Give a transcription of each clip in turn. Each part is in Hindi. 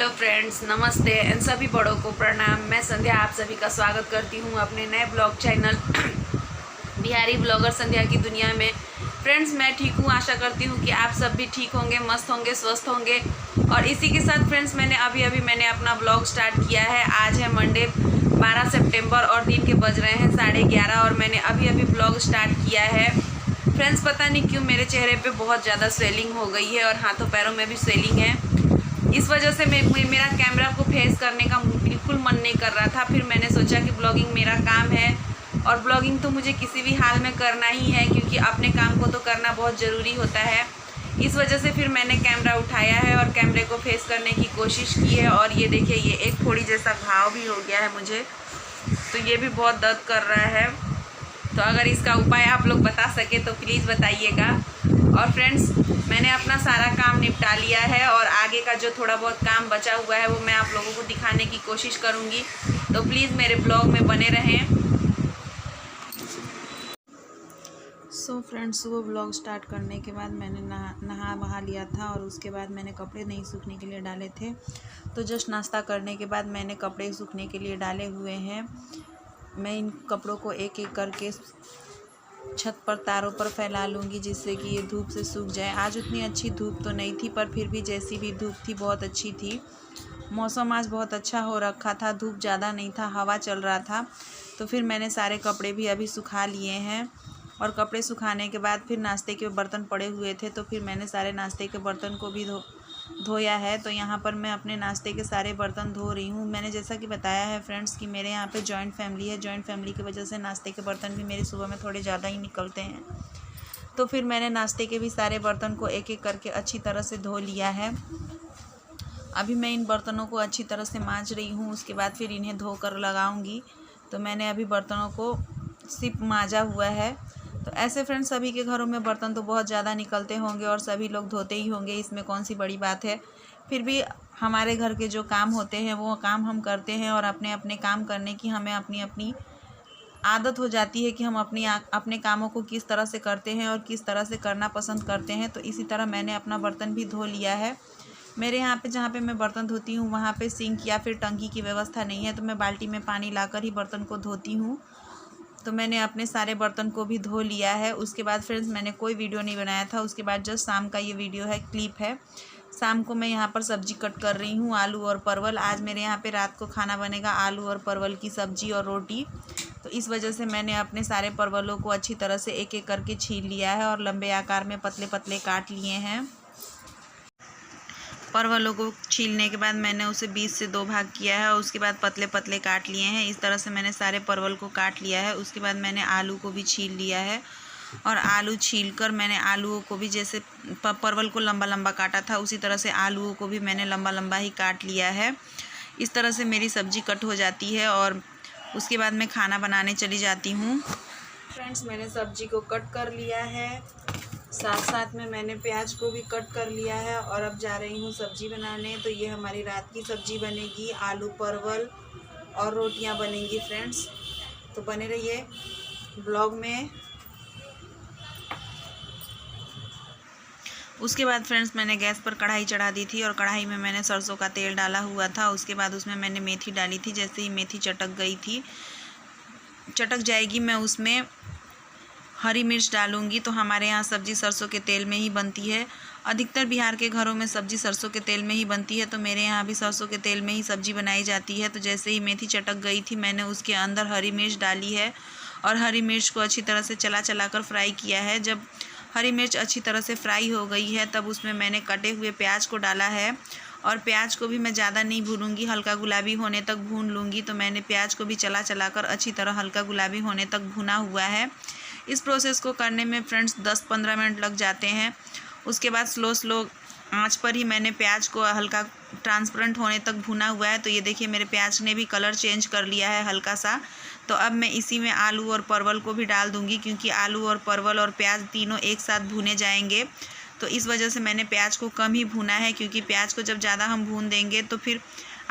हेलो फ्रेंड्स, नमस्ते एंड सभी बड़ों को प्रणाम। मैं संध्या आप सभी का स्वागत करती हूँ अपने नए ब्लॉग चैनल बिहारी ब्लॉगर संध्या की दुनिया में। फ्रेंड्स, मैं ठीक हूँ, आशा करती हूँ कि आप सब भी ठीक होंगे, मस्त होंगे, स्वस्थ होंगे। और इसी के साथ फ्रेंड्स, मैंने अभी अपना ब्लॉग स्टार्ट किया है। आज है मंडे 12 सितंबर और दिन के बज रहे हैं 11:30 और मैंने अभी ब्लॉग स्टार्ट किया है। फ्रेंड्स, पता नहीं क्यों मेरे चेहरे पे बहुत ज़्यादा स्वेलिंग हो गई है और हाथों पैरों में भी स्वेलिंग है। इस वजह से मेरा कैमरा को फेस करने का बिल्कुल मन नहीं कर रहा था। फिर मैंने सोचा कि ब्लॉगिंग मेरा काम है और ब्लॉगिंग तो मुझे किसी भी हाल में करना ही है, क्योंकि अपने काम को तो करना बहुत ज़रूरी होता है। इस वजह से फिर मैंने कैमरा उठाया है और कैमरे को फेस करने की कोशिश की है। और ये देखिए, ये एक फोड़ी जैसा घाव भी हो गया है मुझे, तो ये भी बहुत दर्द कर रहा है। तो अगर इसका उपाय आप लोग बता सके तो प्लीज़ बताइएगा। और फ्रेंड्स, मैंने अपना सारा काम निपटा लिया है और आगे का जो थोड़ा बहुत काम बचा हुआ है वो मैं आप लोगों को दिखाने की कोशिश करूँगी, तो प्लीज़ मेरे ब्लॉग में बने रहें। सो फ्रेंड्स, सुबह ब्लॉग स्टार्ट करने के बाद मैंने नहा वहा लिया था और उसके बाद मैंने कपड़े नहीं सूखने के लिए डाले थे। तो जस्ट नाश्ता करने के बाद मैंने कपड़े सूखने के लिए डाले हुए हैं। मैं इन कपड़ों को एक एक करके छत पर तारों पर फैला लूँगी, जिससे कि ये धूप से सूख जाए। आज उतनी अच्छी धूप तो नहीं थी, पर फिर भी जैसी भी धूप थी बहुत अच्छी थी। मौसम आज बहुत अच्छा हो रखा था, धूप ज़्यादा नहीं था, हवा चल रहा था। तो फिर मैंने सारे कपड़े भी अभी सुखा लिए हैं। और कपड़े सुखाने के बाद फिर नाश्ते के बर्तन पड़े हुए थे, तो फिर मैंने सारे नाश्ते के बर्तन को भी धोया है। तो यहाँ पर मैं अपने नाश्ते के सारे बर्तन धो रही हूँ। मैंने जैसा कि बताया है फ्रेंड्स कि मेरे यहाँ पे जॉइंट फैमिली है। जॉइंट फैमिली की वजह से नाश्ते के बर्तन भी मेरे सुबह में थोड़े ज़्यादा ही निकलते हैं। तो फिर मैंने नाश्ते के भी सारे बर्तन को एक एक करके अच्छी तरह से धो लिया है। अभी मैं इन बर्तनों को अच्छी तरह से मांज रही हूँ, उसके बाद फिर इन्हें धोकर लगाऊंगी। तो मैंने अभी बर्तनों को सिर्फ मांजा हुआ है। तो ऐसे फ्रेंड्स, सभी के घरों में बर्तन तो बहुत ज़्यादा निकलते होंगे और सभी लोग धोते ही होंगे, इसमें कौन सी बड़ी बात है। फिर भी हमारे घर के जो काम होते हैं वो काम हम करते हैं और अपने अपने काम करने की हमें अपनी अपनी आदत हो जाती है कि हम अपने कामों को किस तरह से करते हैं और किस तरह से करना पसंद करते हैं। तो इसी तरह मैंने अपना बर्तन भी धो लिया है। मेरे यहाँ पे जहाँ पे मैं बर्तन धोती हूँ वहाँ पे सिंक या फिर टंकी की व्यवस्था नहीं है, तो मैं बाल्टी में पानी लाकर ही बर्तन को धोती हूँ। तो मैंने अपने सारे बर्तन को भी धो लिया है। उसके बाद फ्रेंड्स, मैंने कोई वीडियो नहीं बनाया था। उसके बाद जस्ट शाम का ये वीडियो है, क्लिप है। शाम को मैं यहाँ पर सब्जी कट कर रही हूँ, आलू और परवल। आज मेरे यहाँ पे रात को खाना बनेगा आलू और परवल की सब्जी और रोटी। तो इस वजह से मैंने अपने सारे परवलों को अच्छी तरह से एक एक करके छील लिया है और लंबे आकार में पतले पतले काट लिए हैं। परवलों को छीलने के बाद मैंने उसे 20 से 2 भाग किया है और उसके बाद पतले पतले काट लिए हैं। इस तरह से मैंने सारे परवल को काट लिया है। उसके बाद मैंने आलू को भी छील लिया है और आलू छीलकर मैंने आलूओं को भी, जैसे परवल को लंबा लंबा काटा था उसी तरह से आलूओं को भी मैंने लंबा लंबा ही काट लिया है। इस तरह से मेरी सब्ज़ी कट हो जाती है और उसके बाद मैं खाना बनाने चली जाती हूँ। फ्रेंड्स, मैंने सब्ज़ी को कट कर लिया है, साथ साथ में मैंने प्याज को भी कट कर लिया है और अब जा रही हूँ सब्ज़ी बनाने। तो ये हमारी रात की सब्ज़ी बनेगी, आलू परवल और रोटियाँ बनेंगी फ्रेंड्स। तो बने रहिए ब्लॉग में। उसके बाद फ्रेंड्स, मैंने गैस पर कढ़ाई चढ़ा दी थी और कढ़ाई में मैंने सरसों का तेल डाला हुआ था। उसके बाद उसमें मैंने मेथी डाली थी। जैसे ही मेथी चटक जाएगी मैं उसमें हरी मिर्च डालूंगी। तो हमारे यहाँ सब्ज़ी सरसों के तेल में ही बनती है। अधिकतर बिहार के घरों में सब्ज़ी सरसों के तेल में ही बनती है, तो मेरे यहाँ भी सरसों के तेल में ही सब्ज़ी बनाई जाती है। तो जैसे ही मेथी चटक गई थी, मैंने उसके अंदर हरी मिर्च डाली है और हरी मिर्च को अच्छी तरह से चला कर फ्राई किया है। जब हरी मिर्च अच्छी तरह से फ्राई हो गई है, तब उसमें मैंने कटे हुए प्याज को डाला है और प्याज को भी मैं ज़्यादा नहीं भूनूंगी, हल्का गुलाबी होने तक भून लूँगी। तो मैंने प्याज को भी चला कर अच्छी तरह हल्का गुलाबी होने तक भुना हुआ है। इस प्रोसेस को करने में फ्रेंड्स 10-15 मिनट लग जाते हैं। उसके बाद स्लो आंच पर ही मैंने प्याज को हल्का ट्रांसपेरेंट होने तक भुना हुआ है। तो ये देखिए, मेरे प्याज ने भी कलर चेंज कर लिया है हल्का सा। तो अब मैं इसी में आलू और परवल को भी डाल दूंगी, क्योंकि आलू और परवल और प्याज तीनों एक साथ भुने जाएंगे। तो इस वजह से मैंने प्याज को कम ही भुना है, क्योंकि प्याज को जब ज़्यादा हम भून देंगे तो फिर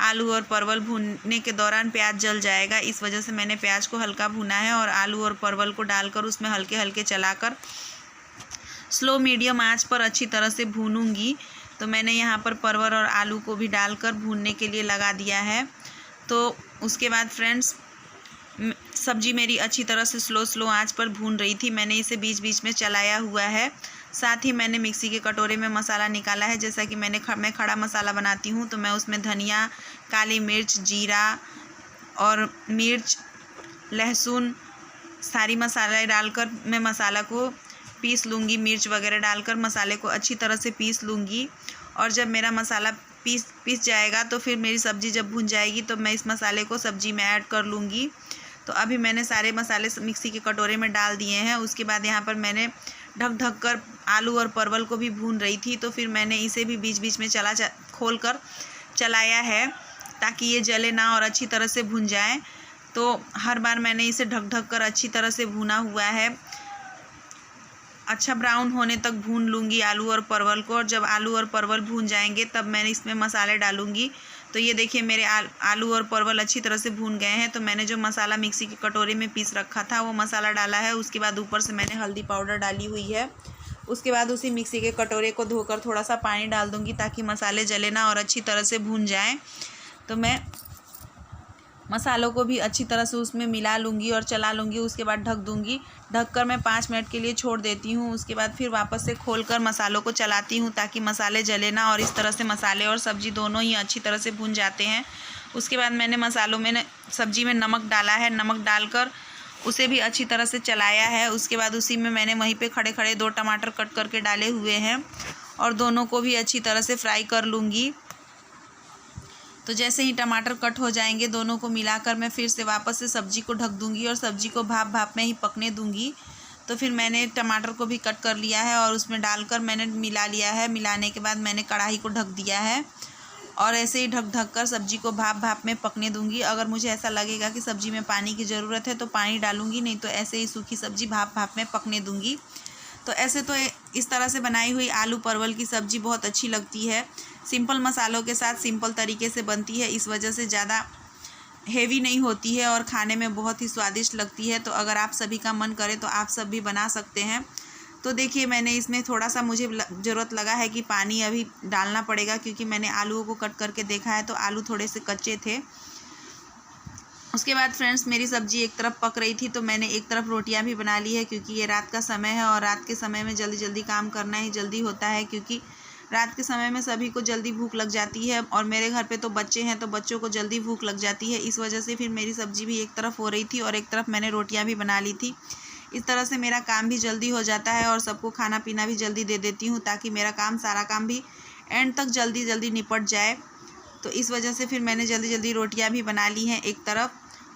आलू और परवल भूनने के दौरान प्याज जल जाएगा। इस वजह से मैंने प्याज को हल्का भुना है और आलू और परवल को डालकर उसमें हल्के हल्के चलाकर स्लो मीडियम आंच पर अच्छी तरह से भूनूंगी। तो मैंने यहाँ पर परवल और आलू को भी डालकर भूनने के लिए लगा दिया है। तो उसके बाद फ्रेंड्स सब्जी मेरी अच्छी तरह से स्लो आंच पर भून रही थी। मैंने इसे बीच बीच में चलाया हुआ है। साथ ही मैंने मिक्सी के कटोरे में मसाला निकाला है। जैसा कि मैं खड़ा मसाला बनाती हूँ, तो मैं उसमें धनिया, काली मिर्च, जीरा और मिर्च, लहसुन सारी मसाले डालकर मैं मसाला को पीस लूँगी। मिर्च वगैरह डालकर मसाले को अच्छी तरह से पीस लूँगी। और जब मेरा मसाला पीस जाएगा तो फिर मेरी सब्ज़ी जब भुन जाएगी तो मैं इस मसाले को सब्ज़ी में ऐड कर लूँगी। तो अभी मैंने सारे मसाले मिक्सी के कटोरे में डाल दिए हैं। उसके बाद यहाँ पर मैंने ढक कर आलू और परवल को भी भून रही थी। तो फिर मैंने इसे भी बीच बीच में खोल कर चलाया है ताकि ये जले ना और अच्छी तरह से भुन जाए। तो हर बार मैंने इसे ढक कर अच्छी तरह से भुना हुआ है। अच्छा ब्राउन होने तक भून लूँगी आलू और परवल को। और जब आलू और परवल भून जाएंगे तब मैं इसमें मसाले डालूँगी। तो ये देखिए मेरे आलू और परवल अच्छी तरह से भून गए हैं। तो मैंने जो मसाला मिक्सी के कटोरे में पीस रखा था वो मसाला डाला है। उसके बाद ऊपर से मैंने हल्दी पाउडर डाली हुई है। उसके बाद उसी मिक्सी के कटोरे को धोकर थोड़ा सा पानी डाल दूँगी ताकि मसाले जले ना और अच्छी तरह से भून जाएँ। तो मैं मसालों को भी अच्छी तरह से उसमें मिला लूँगी और चला लूँगी। उसके बाद ढक दूँगी। ढककर मैं 5 मिनट के लिए छोड़ देती हूँ। उसके बाद फिर वापस से खोलकर मसालों को चलाती हूँ ताकि मसाले जले ना और इस तरह से मसाले और सब्ज़ी दोनों ही अच्छी तरह से भुन जाते हैं। उसके बाद मैंने मसालों में सब्ज़ी में नमक डाला है। नमक डालकर उसे भी अच्छी तरह से चलाया है। उसके बाद उसी में मैंने वहीं पर खड़े खड़े 2 टमाटर कट करके डाले हुए हैं और दोनों को भी अच्छी तरह से फ्राई कर लूँगी। तो जैसे ही टमाटर कट हो जाएंगे दोनों को मिलाकर मैं फिर से वापस से सब्ज़ी को ढक दूंगी और सब्ज़ी को भाप में ही पकने दूंगी। तो फिर मैंने टमाटर को भी कट कर लिया है और उसमें डालकर मैंने मिला लिया है। मिलाने के बाद मैंने कढ़ाई को ढक दिया है और ऐसे ही ढक कर सब्ज़ी को भाप में पकने दूंगी। अगर मुझे ऐसा लगेगा कि सब्ज़ी में पानी की ज़रूरत है तो पानी डालूंगी, नहीं तो ऐसे ही सूखी सब्ज़ी भाप में पकने दूंगी। तो ऐसे तो इस तरह से बनाई हुई आलू परवल की सब्ज़ी बहुत अच्छी लगती है। सिंपल मसालों के साथ सिंपल तरीके से बनती है, इस वजह से ज़्यादा हेवी नहीं होती है और खाने में बहुत ही स्वादिष्ट लगती है। तो अगर आप सभी का मन करे तो आप सब भी बना सकते हैं। तो देखिए मैंने इसमें थोड़ा सा मुझे ज़रूरत लगा है कि पानी अभी डालना पड़ेगा, क्योंकि मैंने आलूओं को कट करके देखा है तो आलू थोड़े से कच्चे थे। उसके बाद फ्रेंड्स मेरी सब्ज़ी एक तरफ पक रही थी तो मैंने एक तरफ रोटियां भी बना ली है, क्योंकि ये रात का समय है और रात के समय में जल्दी जल्दी काम करना ही जल्दी होता है, क्योंकि रात के समय में सभी को जल्दी भूख लग जाती है और मेरे घर पे तो बच्चे हैं तो बच्चों को जल्दी भूख लग जाती है। इस वजह से फिर मेरी सब्ज़ी भी एक तरफ हो रही थी और एक तरफ मैंने रोटियां भी बना ली थी। इस तरह से मेरा काम भी जल्दी हो जाता है और सबको खाना पीना भी जल्दी दे देती हूँ ताकि मेरा सारा काम भी एंड तक जल्दी जल्दी निपट जाए। तो इस वजह से फिर मैंने जल्दी जल्दी रोटियाँ भी बना ली हैं एक तरफ,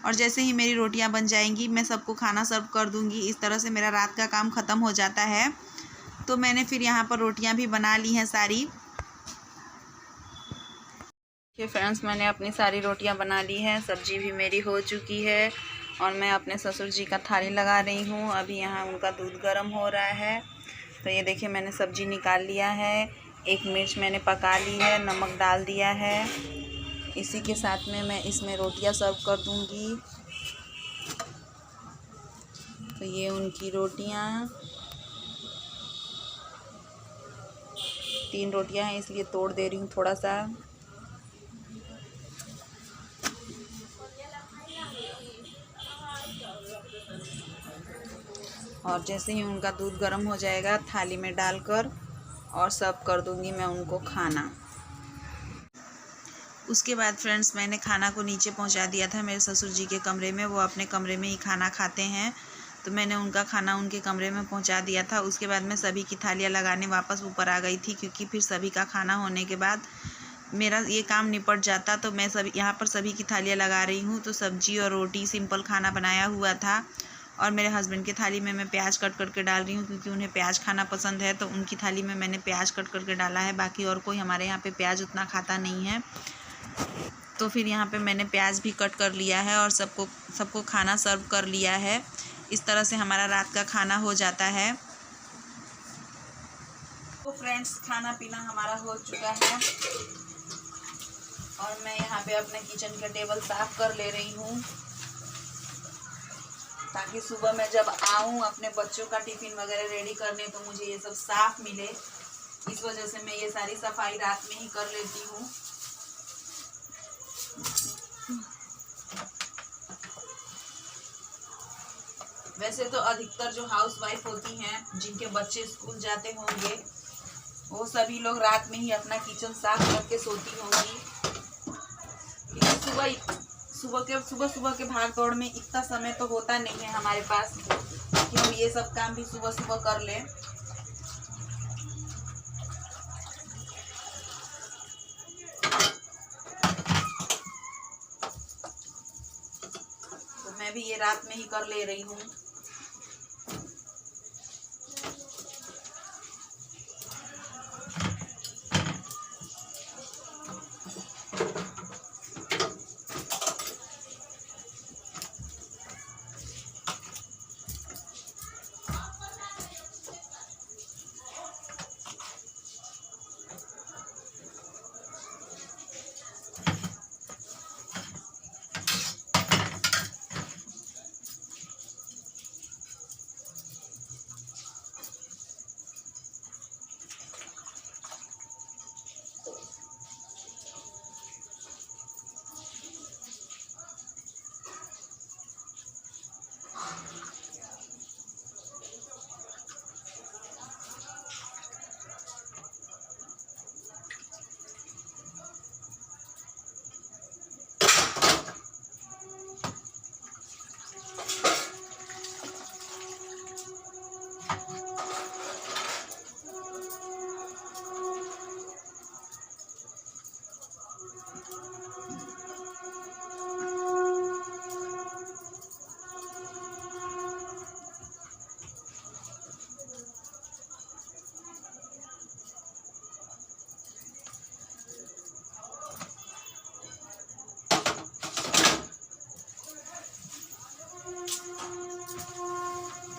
और जैसे ही मेरी रोटियां बन जाएंगी मैं सबको खाना सर्व कर दूंगी। इस तरह से मेरा रात का काम ख़त्म हो जाता है। तो मैंने फिर यहाँ पर रोटियां भी बना ली हैं सारी। ये फ्रेंड्स मैंने अपनी सारी रोटियां बना ली हैं, सब्जी भी मेरी हो चुकी है और मैं अपने ससुर जी का थाली लगा रही हूँ। अभी यहाँ उनका दूध गर्म हो रहा है। तो ये देखिए मैंने सब्जी निकाल लिया है, एक मिर्च मैंने पका ली है, नमक डाल दिया है। इसी के साथ में मैं इसमें रोटियां सर्व कर दूंगी। तो ये उनकी रोटियां, 3 रोटियां हैं इसलिए तोड़ दे रही हूँ थोड़ा सा। और जैसे ही उनका दूध गर्म हो जाएगा थाली में डालकर और सर्व कर दूंगी मैं उनको खाना। उसके बाद फ्रेंड्स मैंने खाना को नीचे पहुंचा दिया था मेरे ससुर जी के कमरे में। वो अपने कमरे में ही खाना खाते हैं, तो मैंने उनका खाना उनके कमरे में पहुंचा दिया था। उसके बाद मैं सभी की थालियां लगाने वापस ऊपर आ गई थी, क्योंकि फिर सभी का खाना होने के बाद मेरा ये काम निपट जाता। तो मैं यहाँ पर सभी की थालियाँ लगा रही हूँ। तो सब्जी और रोटी सिंपल खाना बनाया हुआ था और मेरे हस्बैंड की थाली में मैं प्याज कट करके डाल रही हूँ, क्योंकि उन्हें प्याज खाना पसंद है। तो उनकी थाली में मैंने प्याज कट करके डाला है। बाकी और कोई हमारे यहाँ पे प्याज उतना खाता नहीं है। तो फिर यहाँ पे मैंने प्याज भी कट कर लिया है और सबको खाना सर्व कर लिया है। इस तरह से हमारा रात का खाना हो जाता है। तो फ्रेंड्स खाना पीना हमारा हो चुका है और मैं यहाँ पे अपने किचन का टेबल साफ कर ले रही हूँ, ताकि सुबह मैं जब आऊँ अपने बच्चों का टिफ़िन वगैरह रेडी करने तो मुझे ये सब साफ मिले। इस वजह से मैं ये सारी सफाई रात में ही कर लेती हूँ। वैसे तो अधिकतर जो हाउस वाइफ होती हैं जिनके बच्चे स्कूल जाते होंगे वो सभी लोग रात में ही अपना किचन साफ करके सोती होंगी, क्योंकि सुबह के भाग दौड़ में इतना समय तो होता नहीं है हमारे पास कि हम ये सब काम भी सुबह सुबह कर लें। तो मैं भी ये रात में ही कर ले रही हूँ।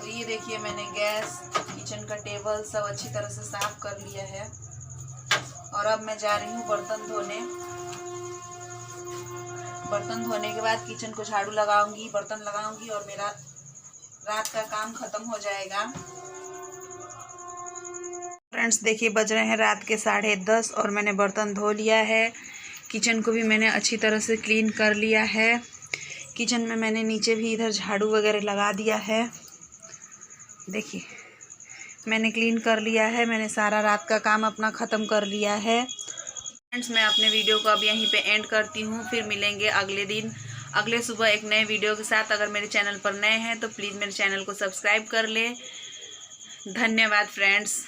ये देखिए मैंने गैस, किचन का टेबल सब अच्छी तरह से साफ कर लिया है और अब मैं जा रही हूँ बर्तन धोने। बर्तन धोने के बाद किचन को झाड़ू लगाऊंगी, बर्तन लगाऊंगी और मेरा रात का काम खत्म हो जाएगा। फ्रेंड्स देखिए बज रहे हैं रात के 10:30 और मैंने बर्तन धो लिया है। किचन को भी मैंने अच्छी तरह से क्लीन कर लिया है। किचन में मैंने नीचे भी इधर झाड़ू वगैरह लगा दिया है। देखिए मैंने क्लीन कर लिया है, मैंने सारा रात का काम अपना ख़त्म कर लिया है। फ्रेंड्स मैं अपने वीडियो को अब यहीं पे एंड करती हूँ, फिर मिलेंगे अगले दिन अगले सुबह एक नए वीडियो के साथ। अगर मेरे चैनल पर नए हैं तो प्लीज़ मेरे चैनल को सब्सक्राइब कर लें। धन्यवाद फ्रेंड्स।